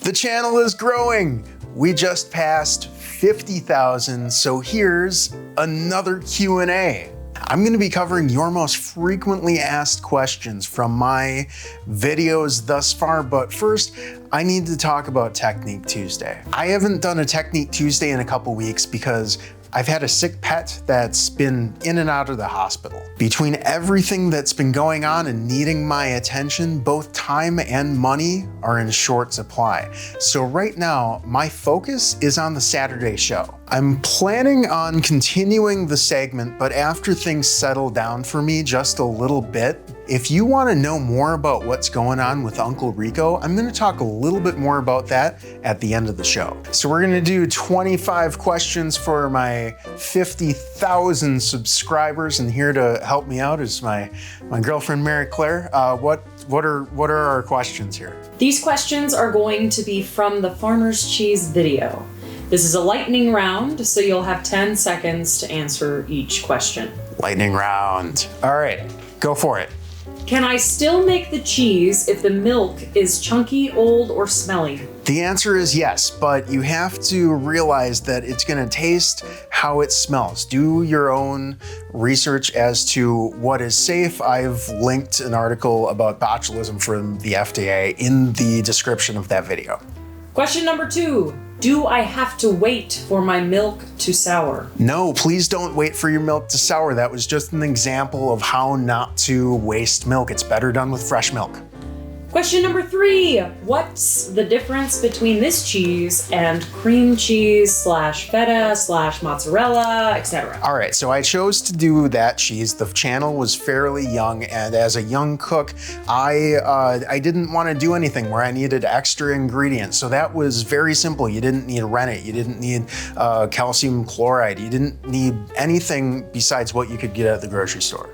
The channel is growing. We just passed 50,000, so here's another Q&A. I'm gonna be covering your most frequently asked questions from my videos thus far, but first, I need to talk about Technique Tuesday. I haven't done a Technique Tuesday in a couple weeks because I've had a sick pet that's been in and out of the hospital. Between everything that's been going on and needing my attention, both time and money are in short supply. So right now, my focus is on the Saturday show. I'm planning on continuing the segment, but after things settle down for me just a little bit, if you want to know more about what's going on with Uncle Rico, I'm going to talk a little bit more about that at the end of the show. So we're going to do 25 questions for my 50,000 subscribers, and here to help me out is my girlfriend Mary Claire. What are our questions here? These questions are going to be from the Farmer's Cheese video. This is a lightning round, so you'll have 10 seconds to answer each question. Lightning round. All right, go for it. Can I still make the cheese if the milk is chunky, old, or smelly? The answer is yes, but you have to realize that it's gonna taste how it smells. Do your own research as to what is safe. I've linked an article about botulism from the FDA in the description of that video. Question number 2. Do I have to wait for my milk to sour? No, please don't wait for your milk to sour. That was just an example of how not to waste milk. It's better done with fresh milk. Question number 3. What's the difference between this cheese and cream cheese / feta / mozzarella, etc.? All right, so I chose to do that cheese. The channel was fairly young, and as a young cook, I didn't want to do anything where I needed extra ingredients. So that was very simple. You didn't need rennet, you didn't need calcium chloride, you didn't need anything besides what you could get at the grocery store.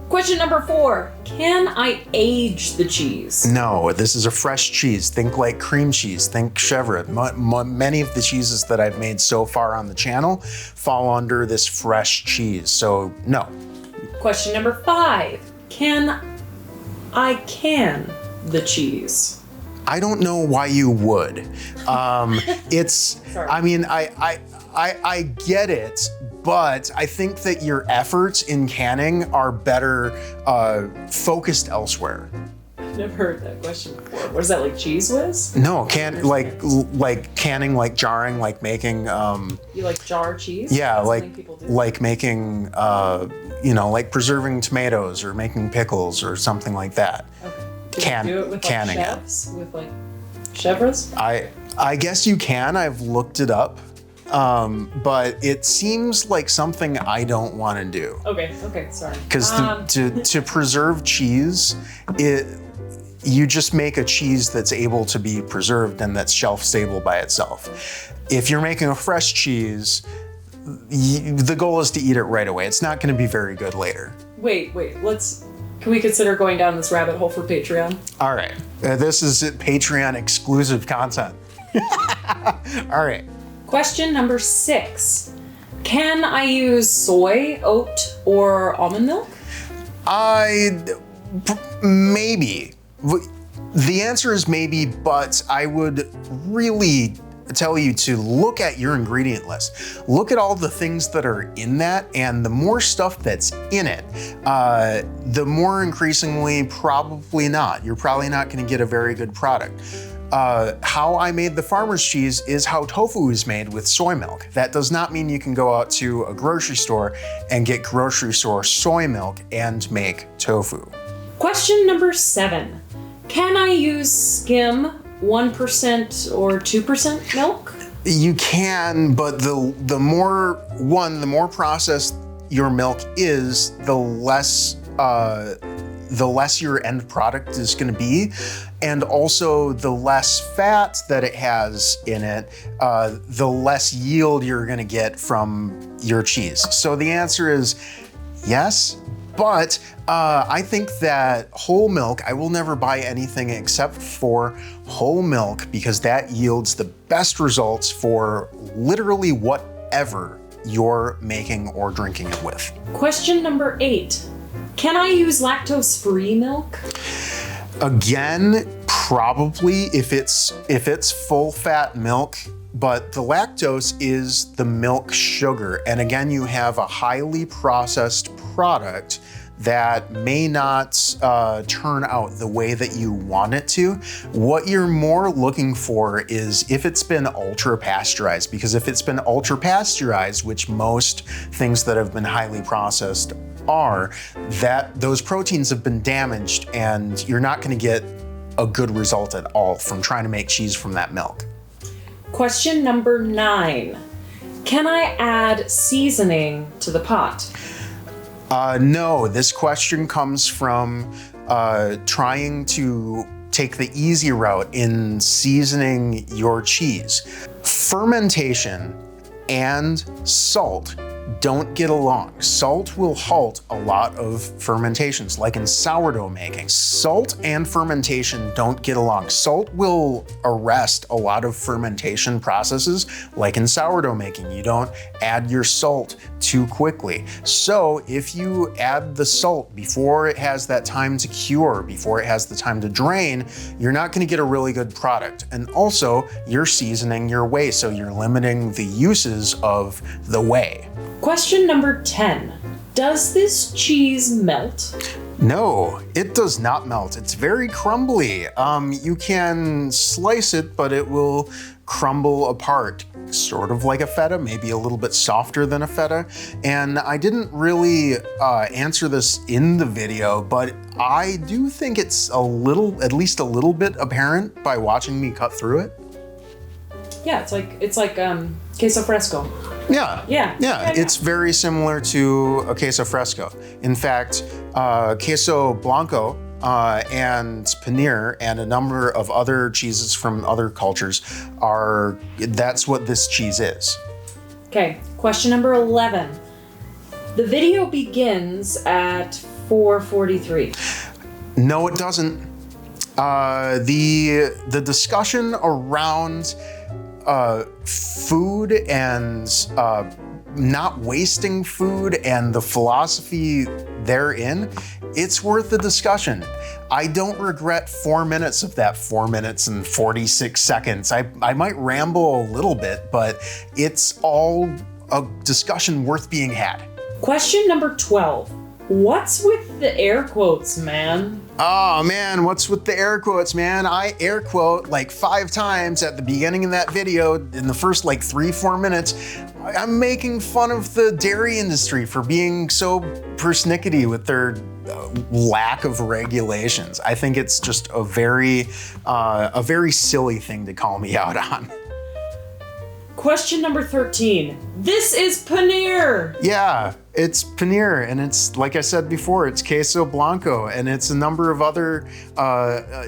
Question number 4. Can I age the cheese? No, this is a fresh cheese. Think like cream cheese, think chèvre. Many of the cheeses that I've made so far on the channel fall under this fresh cheese, so no. Question number 5. Can I can the cheese? I don't know why you would. I mean, I get it, but I think that your efforts in canning are better focused elsewhere. I've never heard that question before. What is that, like Cheese Whiz? No, like canning, like jarring, like making. You like jar cheese? Yeah, That's like making, like preserving tomatoes or making pickles or something like that. Okay. Can you do it with canning like chefs, with like chèvres? I guess you can. I've looked it up. But it seems like something I don't want to do. Okay, sorry. Because to preserve cheese, you just make a cheese that's able to be preserved and that's shelf stable by itself. If you're making a fresh cheese, the goal is to eat it right away. It's not going to be very good later. Wait, can we consider going down this rabbit hole for Patreon? All right, this is Patreon exclusive content. All right. Question number 6. Can I use soy, oat, or almond milk? Maybe. The answer is maybe, but I would really tell you to look at your ingredient list. Look at all the things that are in that, and the more stuff that's in it, the more increasingly probably not. You're probably not going to get a very good product. How I made the farmer's cheese is how tofu is made with soy milk. That does not mean you can go out to a grocery store and get grocery store soy milk and make tofu. Question number 7. Can I use skim 1% or 2% milk? You can, but the more processed your milk is, the less your end product is going to be, and also the less fat that it has in it, the less yield you're going to get from your cheese. So the answer is yes, but I think that whole milk, I will never buy anything except for whole milk because that yields the best results for literally whatever you're making or drinking it with. Question number 8. Can I use lactose-free milk? Again, Probably if it's full fat milk, but the lactose is the milk sugar. And again, you have a highly processed product that may not turn out the way that you want it to. What you're more looking for is if it's been ultra pasteurized, because if it's ultra pasteurized, which most things that have been highly processed are, that those proteins have been damaged and you're not gonna get a good result at all from trying to make cheese from that milk. Question number 9. Can I add seasoning to the pot? No, this question comes from trying to take the easy route in seasoning your cheese. Fermentation and salt don't get along. Salt will halt a lot of fermentations, like in sourdough making. Salt and fermentation don't get along. Salt will arrest a lot of fermentation processes, like in sourdough making. You don't add your salt too quickly. So if you add the salt before it has that time to cure, before it has the time to drain, you're not gonna get a really good product. And also, you're seasoning your whey, so you're limiting the uses of the whey. Question number 10. Does this cheese melt? No, it does not melt. It's very crumbly. You can slice it, but it will crumble apart, sort of like a feta, maybe a little bit softer than a feta. And I didn't really answer this in the video, but I do think it's at least a little bit apparent by watching me cut through it. Yeah, it's like queso fresco. Yeah, it's very similar to a queso fresco. In fact, queso blanco and paneer and a number of other cheeses from other cultures that's what this cheese is. Okay, question number 11. The video begins at 4:43. No, it doesn't. The discussion around food and not wasting food and the philosophy therein, it's worth the discussion. I don't regret 4 minutes of that 4 minutes and 46 seconds. I might ramble a little bit, but it's all a discussion worth being had. Question number 12. What's with the air quotes, man? Oh man, what's with the air quotes, man? I air quote like 5 times at the beginning of that video in the first like 3-4 minutes. I'm making fun of the dairy industry for being so persnickety with their lack of regulations. I think it's just a very silly thing to call me out on. Question number 13. This is paneer. Yeah, it's paneer, and it's, like I said before, it's queso blanco, and it's a number of other,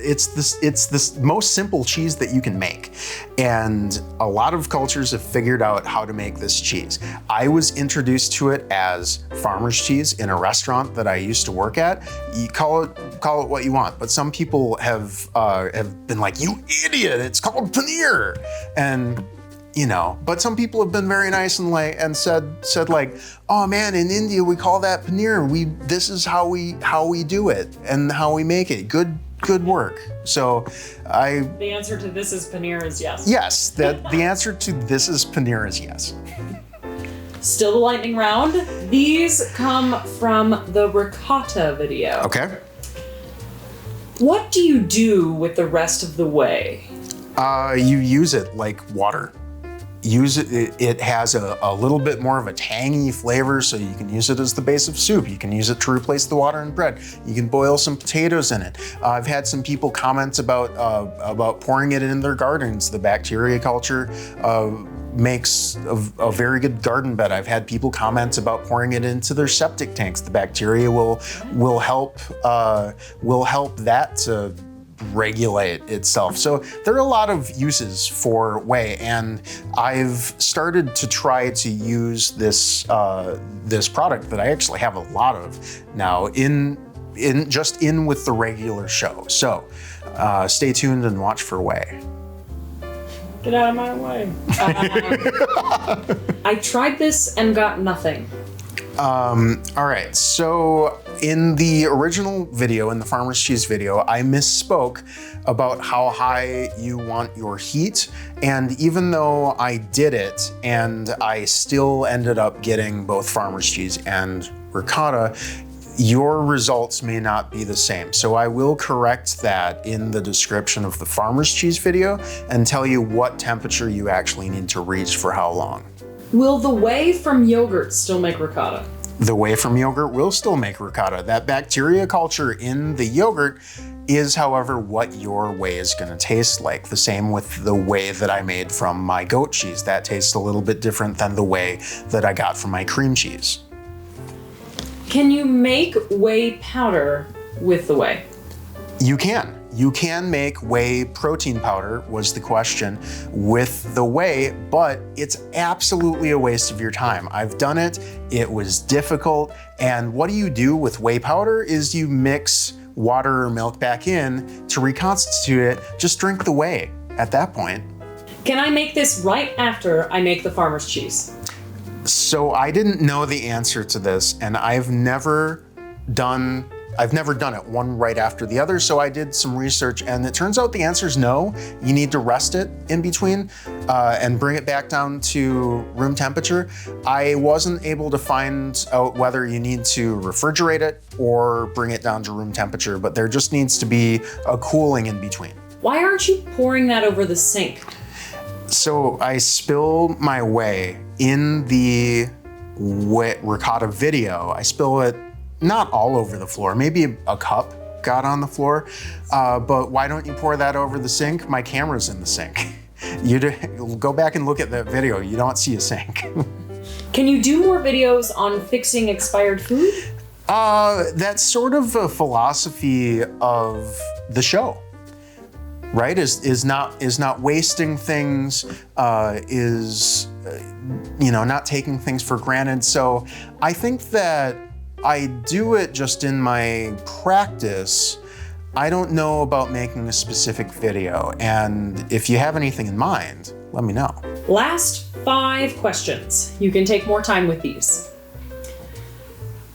it's this most simple cheese that you can make. And a lot of cultures have figured out how to make this cheese. I was introduced to it as farmer's cheese in a restaurant that I used to work at. You call it what you want, but some people have been like, you idiot, it's called paneer. And but some people have been very nice and said like, oh man, in India we call that paneer. This is how we do it and how we make it. Good work. So the answer to this is paneer is yes. Yes, the answer to this is paneer is yes. Still the lightning round. These come from the ricotta video. Okay. What do you do with the rest of the whey? You use it like water. It has a little bit more of a tangy flavor, so you can use it as the base of soup. You can use it to replace the water in bread. You can boil some potatoes in it. I've had some people comment about pouring it in their gardens. The bacteria culture makes a very good garden bed. I've had people comment about pouring it into their septic tanks. The bacteria will help that to regulate itself. So there are a lot of uses for whey, and I've started to try to use this product that I actually have a lot of now in with the regular show. So stay tuned and watch for whey. Get out of my way. I tried this and got nothing. All right, so In the original video, in the farmer's cheese video, I misspoke about how high you want your heat. And even though I did it and I still ended up getting both farmer's cheese and ricotta, your results may not be the same. So I will correct that in the description of the farmer's cheese video and tell you what temperature you actually need to reach for how long. Will the whey from yogurt still make ricotta? The whey from yogurt will still make ricotta. That bacteria culture in the yogurt is, however, what your whey is gonna taste like. The same with the whey that I made from my goat cheese. That tastes a little bit different than the whey that I got from my cream cheese. Can you make whey powder with the whey? You can. You can make whey protein powder, was the question, with the whey, but it's absolutely a waste of your time. I've done it, it was difficult, and what do you do with whey powder is you mix water or milk back in to reconstitute it. Just drink the whey at that point. Can I make this right after I make the farmer's cheese? So I didn't know the answer to this, and I've never done it one right after the other, so I did some research, and it turns out the answer is no. You need to rest it in between and bring it back down to room temperature. I wasn't able to find out whether you need to refrigerate it or bring it down to room temperature, but there just needs to be a cooling in between. Why aren't you pouring that over the sink? So I spill my whey in the ricotta video. I spill it not all over the floor, maybe a cup got on the floor, but why don't you pour that over the sink? My camera's in the sink. You go back and look at that video, you don't see a sink. Can you do more videos on fixing expired food? That's sort of a philosophy of the show, right? Is not wasting things, not taking things for granted. So I think that I do it just in my practice. I don't know about making a specific video, and if you have anything in mind, let me know. Last 5 questions. You can take more time with these.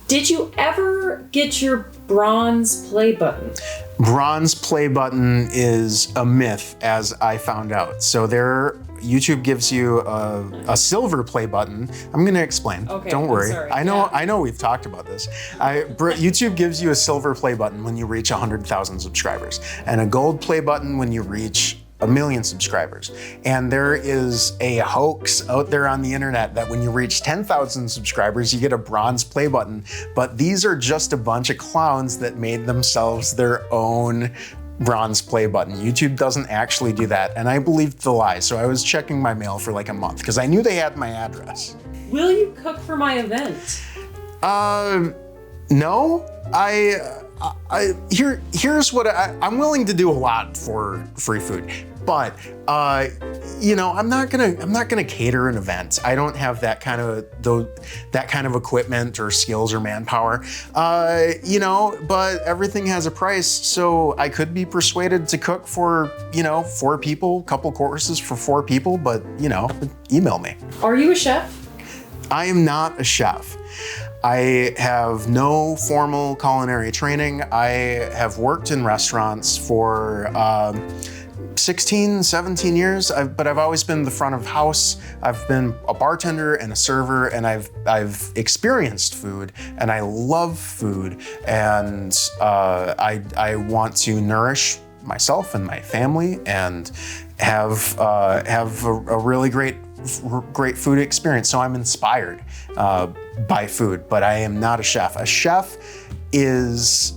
Did you ever get your bronze play button? Bronze play button is a myth, as I found out. So YouTube gives you a silver play button. I'm gonna explain. Okay, don't worry. Sorry. I know we've talked about this. YouTube gives you a silver play button when you reach 100,000 subscribers, and a gold play button when you reach 1 million subscribers. And there is a hoax out there on the internet that when you reach 10,000 subscribers, you get a bronze play button. But these are just a bunch of clowns that made themselves their own bronze play button. YouTube doesn't actually do that, and I believed the lie. So I was checking my mail for like a month because I knew they had my address. Will you cook for my event? No. Here's what I'm willing to do a lot for free food, but I'm not gonna cater an event. I don't have that kind of equipment or skills or manpower. But everything has a price, so I could be persuaded to cook for 4 people, couple courses for 4 people. But email me. Are you a chef? I am not a chef. I have no formal culinary training. I have worked in restaurants for 16, 17 years, but I've always been the front of house. I've been a bartender and a server, and I've experienced food, and I love food, and I want to nourish myself and my family and have a really great food experience. So I'm inspired by food, but I am not a chef. A chef is,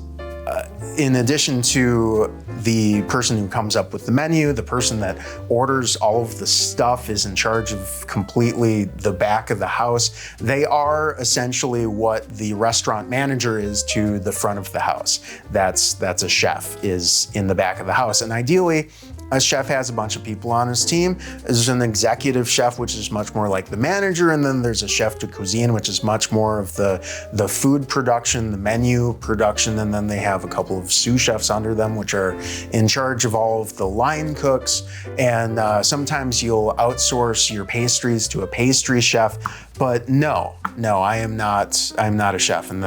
in addition to the person who comes up with the menu, the person that orders all of the stuff, is in charge of completely the back of the house. They are essentially what the restaurant manager is to the front of the house. That's a chef, is in the back of the house. And ideally, a chef has a bunch of people on his team. There's an executive chef, which is much more like the manager, and then there's a chef de cuisine, which is much more of the food production, the menu production, and then they have a couple of sous chefs under them, which are in charge of all of the line cooks. And sometimes you'll outsource your pastries to a pastry chef. But no, I'm not a chef. And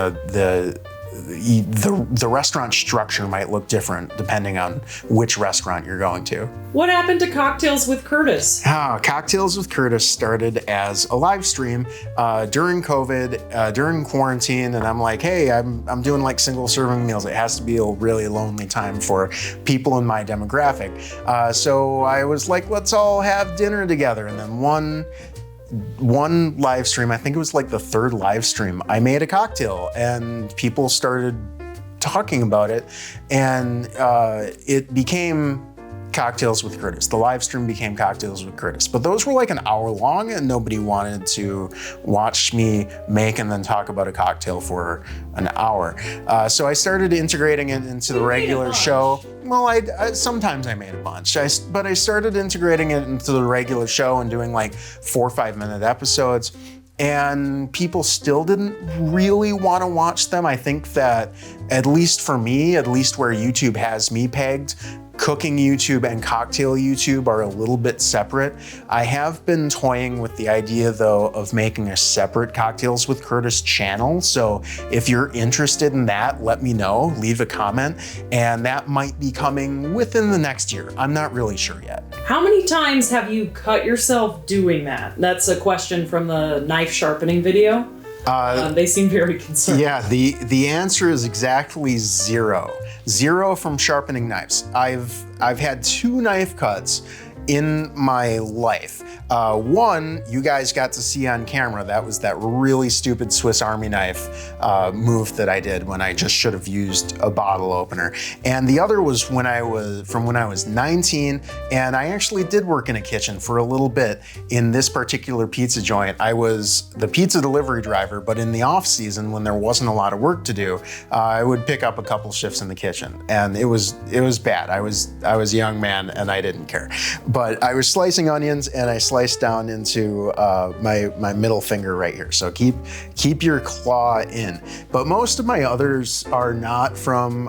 the restaurant structure might look different depending on which restaurant you're going to. What happened to Cocktails with Curtis? Cocktails with Curtis started as a live stream during COVID, during quarantine, and I'm like, hey, I'm doing like single serving meals. It has to be a really lonely time for people in my demographic. So I was like, let's all have dinner together. And then one live stream, I think it was like the third live stream, I made a cocktail and people started talking about it, and it became Cocktails with Curtis. The live stream became Cocktails with Curtis, but those were like an hour long and nobody wanted to watch me make and then talk about a cocktail for an hour. So I started integrating it into the regular show. Well, I sometimes I made a bunch, but I started integrating it into the regular show and doing like 4 or 5 minute episodes. And people still didn't really want to watch them. I think that, at least for me, at least where YouTube has me pegged, cooking YouTube and cocktail YouTube are a little bit separate. I have been toying with the idea, though, of making a separate Cocktails with Curtis channel. So if you're interested in that, let me know, leave a comment, and that might be coming within the next year. I'm not really sure yet. How many times have you cut yourself doing that? That's a question from the knife sharpening video. They seem very concerned. Yeah, the answer is exactly 0. 0 from sharpening knives. I've had 2 knife cuts in my life. One, you guys got to see on camera. That was that really stupid Swiss Army knife move that I did when I just should have used a bottle opener. And the other was when I was 19, and I actually did work in a kitchen for a little bit in this particular pizza joint. I was the pizza delivery driver, but in the off season when there wasn't a lot of work to do, I would pick up a couple shifts in the kitchen, and it was bad. I was a young man and I didn't care. But I was slicing onions and I sliced down into my middle finger right here. So keep your claw in. But most of my others are not from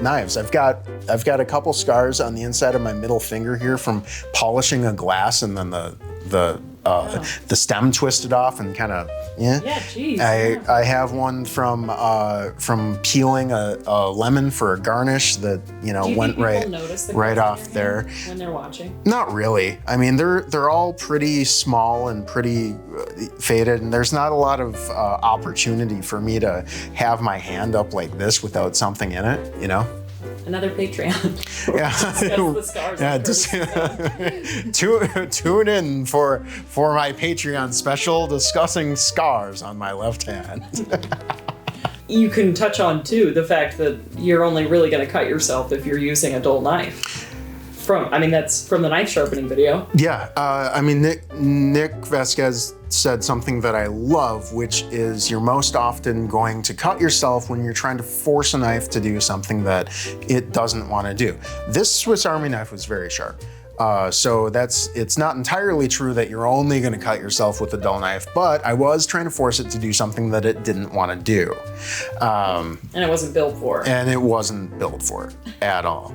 knives. I've got a couple scars on the inside of my middle finger here from polishing a glass, and then the stem twisted off and kind of, yeah. Yeah, geez. I have one from peeling a lemon for a garnish that, went right off there. When they're watching? Not really. I mean, they're all pretty small and pretty faded, and there's not a lot of opportunity for me to have my hand up like this without something in it, Another Patreon. Yeah. The scars. Yeah, just tune in for my Patreon special discussing scars on my left hand. You can touch on too the fact that you're only really going to cut yourself if you're using a dull knife. That's from the knife sharpening video. Yeah, Nick Vasquez said something that I love, which is you're most often going to cut yourself when you're trying to force a knife to do something that it doesn't want to do. This Swiss Army knife was very sharp. So it's not entirely true that you're only going to cut yourself with a dull knife, but I was trying to force it to do something that it didn't want to do. And it wasn't built for it. And it wasn't built for it at all.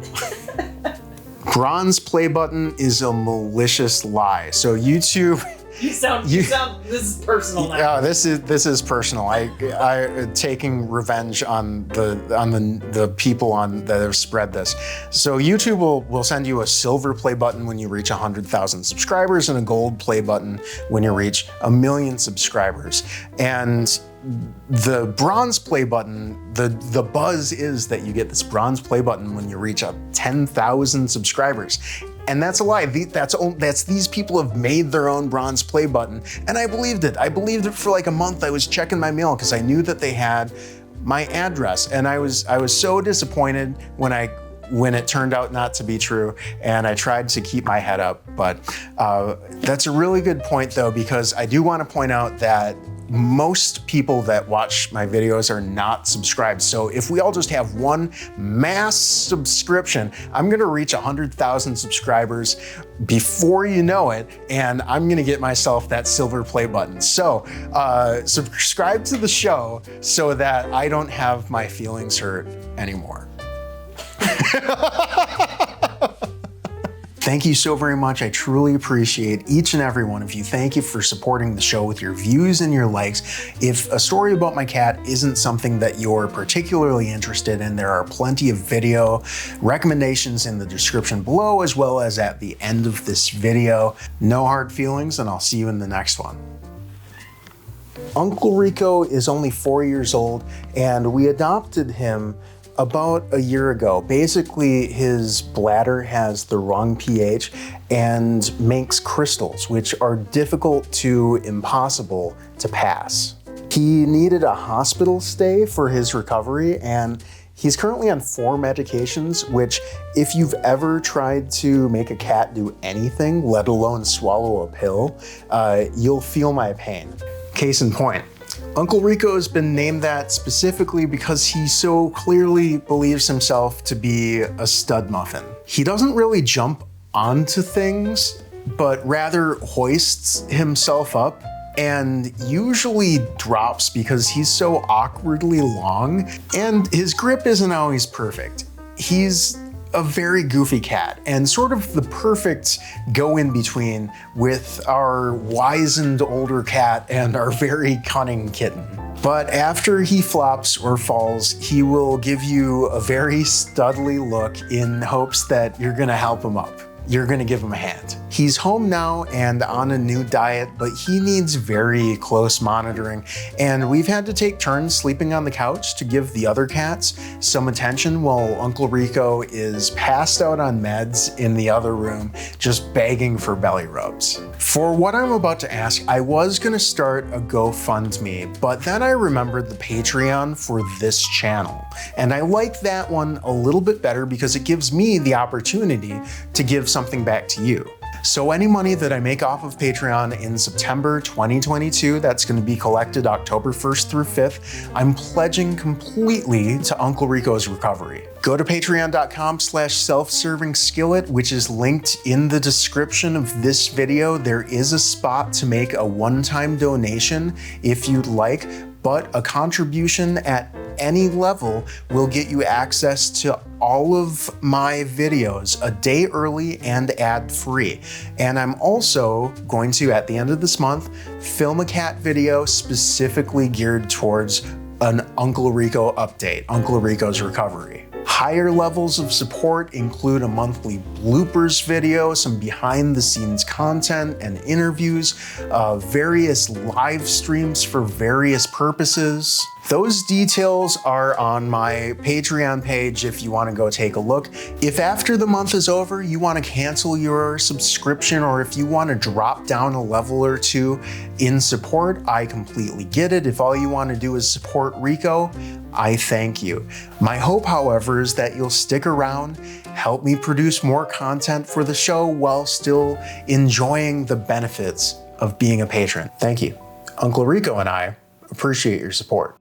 Bronze play button is a malicious lie. So YouTube. You sound. This is personal now. Yeah, this is personal. I taking revenge on the people that have spread this. So YouTube will send you a silver play button when you reach 100,000 subscribers and a gold play button when you reach 1 million subscribers. And the bronze play button, the buzz is that you get this bronze play button when you reach 10,000 subscribers. And that's a lie. That's these people have made their own bronze play button, and I believed it. I believed it for like a month. I was checking my mail because I knew that they had my address, and I was so disappointed when it turned out not to be true, and I tried to keep my head up. But that's a really good point, though, because I do want to point out that most people that watch my videos are not subscribed. So if we all just have one mass subscription, I'm gonna reach 100,000 subscribers before you know it, and I'm gonna get myself that silver play button. So subscribe to the show so that I don't have my feelings hurt anymore. Thank you so very much. I truly appreciate each and every one of you. Thank you for supporting the show with your views and your likes. If a story about my cat isn't something that you're particularly interested in, there are plenty of video recommendations in the description below, as well as at the end of this video. No hard feelings, and I'll see you in the next one. Uncle Rico is only 4 years old, and we adopted him about a year ago. Basically, his bladder has the wrong pH and makes crystals, which are difficult to impossible to pass. He needed a hospital stay for his recovery, and he's currently on 4 medications, which if you've ever tried to make a cat do anything, let alone swallow a pill, you'll feel my pain. Case in point, Uncle Rico has been named that specifically because he so clearly believes himself to be a stud muffin. He doesn't really jump onto things, but rather hoists himself up and usually drops because he's so awkwardly long, and his grip isn't always perfect. He's a very goofy cat and sort of the perfect go-in-between with our wizened older cat and our very cunning kitten. But after he flops or falls, he will give you a very studly look in hopes that you're gonna help him up. You're gonna give him a hand. He's home now and on a new diet, but he needs very close monitoring, and we've had to take turns sleeping on the couch to give the other cats some attention while Uncle Rico is passed out on meds in the other room, just begging for belly rubs. For what I'm about to ask, I was gonna start a GoFundMe, but then I remembered the Patreon for this channel, and I like that one a little bit better because it gives me the opportunity to give something back to you. So any money that I make off of Patreon in September 2022, that's going to be collected October 1st through 5th, I'm pledging completely to Uncle Rico's recovery. Go to patreon.com/self-serving-skillet, which is linked in the description of this video. There is a spot to make a one-time donation if you'd like, but a contribution at any level will get you access to all of my videos a day early and ad-free. And I'm also going to, at the end of this month, film a cat video specifically geared towards an Uncle Rico update, Uncle Rico's recovery. Higher levels of support include a monthly bloopers video, some behind the scenes content and interviews, various live streams for various purposes. Those details are on my Patreon page if you want to go take a look. If after the month is over, you want to cancel your subscription, or if you want to drop down a level or two in support, I completely get it. If all you want to do is support Rico, I thank you. My hope, however, is that you'll stick around, help me produce more content for the show while still enjoying the benefits of being a patron. Thank you. Uncle Rico and I appreciate your support.